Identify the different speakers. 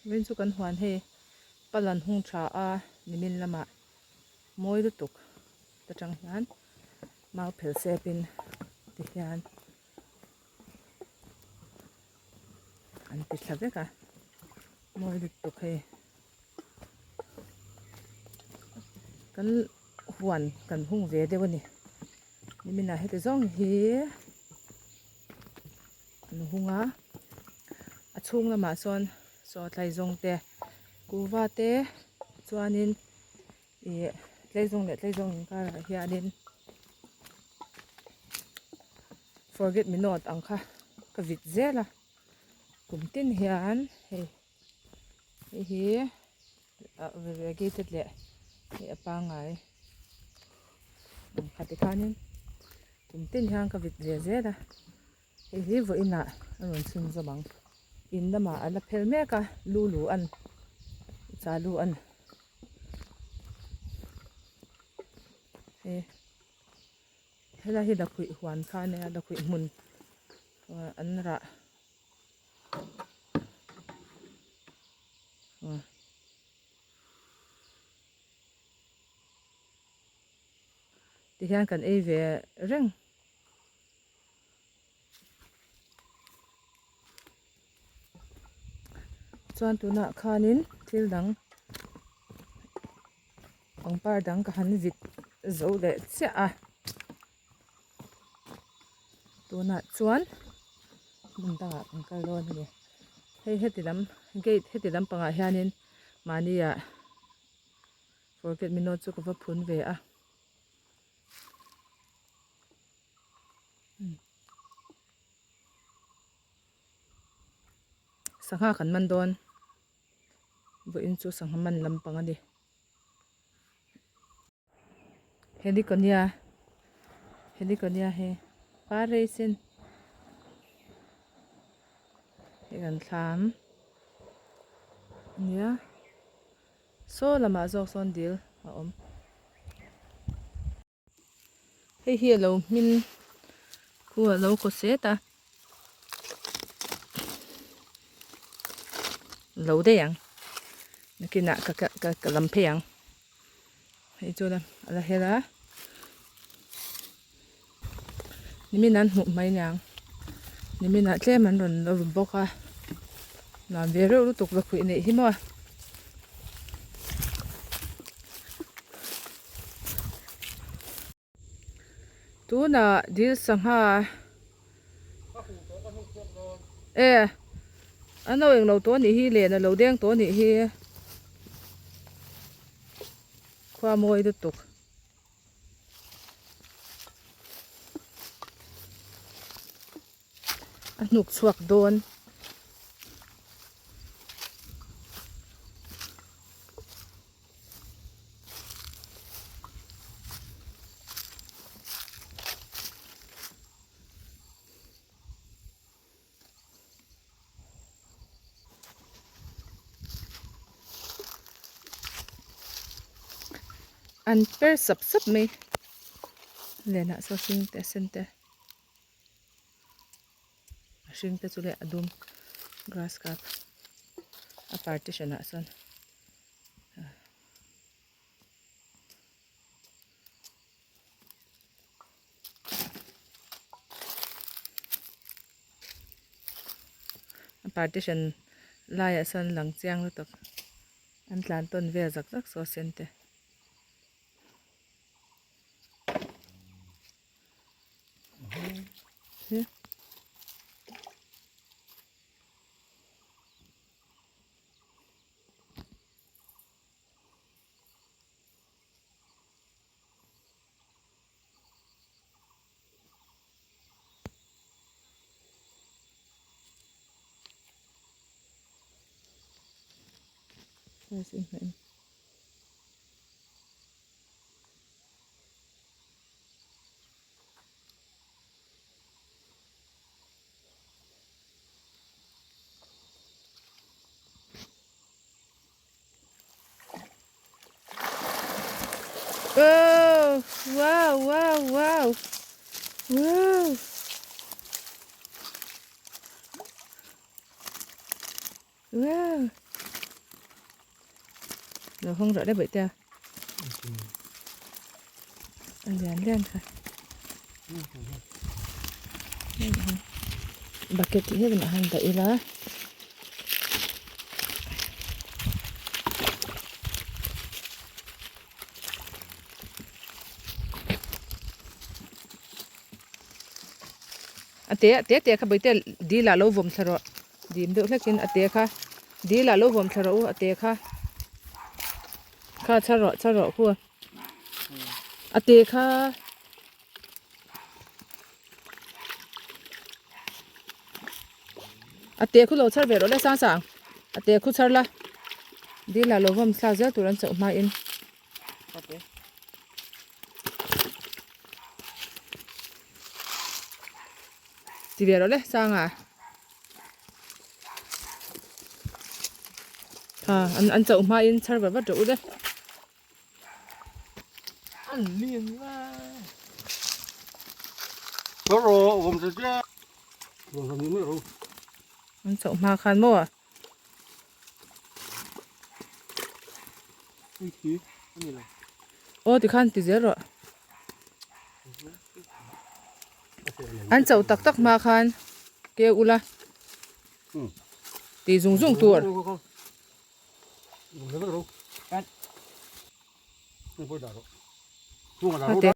Speaker 1: Vawiin chu kan huan he palan hung tha a nimin lama mawi lutuk tachang hian mau phel sepin ti hian an ti thla veka mawi lutuk he kan huan kan hung ve deuh ani nimina heti zawng hi an hunga a chhung lamah sawn sawtlai zawng te kuwa te chuanin tleizawng leh tleizawng inkarah hianin forget me not ang kha ka vit zela kumtin hian hei hi variegated leh hei apangai khati khanin kumtin hian ka vit ve zela hei hi Vawiin ah aron chhun zawang in lama ala phel meka lulu an chalu an hela hi dakhui huan kha ne dakhui hmun an ra ti hian kan ei ve reng chuan tuna khanin thil dang pangpar dang ka han vit zo le chia a tuna chuan mun danga pangkal ron ni hei hetilam gate hetilam panga hianin mania forget me not chu ka va phun ve a sangha kan man don Vawiin chu sangha man lampang ani heliconia he pareisin he kan thlam nia so lama zawk sawn dil a awm hei hi alo hmin khu alo ko se ta lo de yang nakina ka lampe yang hei chu la ala hela niminan hmu mai nyang nimina tlem an ron lo boka lam ve ro lutuk va khui nei hi maw tuna dil sangha ano eng lo to ni hi le na lo deng to ni hi khwa mawi lutuk a hnuk chuak dawn an per sap mai lena so hring te sen te hring te chu le adum grass cup a partition ah sawn partition laia sawn lang chiang lutuk an tlan ton ve zak zak so sen te oh wow wow wow wow wow rồi không rõ đấy bởi tia anh dán lênค่ะbucket thì hết mà hàng tại lá ate kha boite di la lo vom tharo dim do hlekin ate kha di la lo vom tharo ate kha charo khu ate kha ate khu lo char ve ro le sang sang ate khu char la di la lo vom sa za turan chau ma in ate ti ve ro le sang à anh chậu mai in char vật trụ đấy
Speaker 2: ăn liền ra có rồi gồm sẽ chứ gồm làm gì nữa
Speaker 1: anh chậu mai khan mua à ô thì khan thì dễ rồi anh chậu tắc tắc mai khan kêu ula thì dùng tuột ate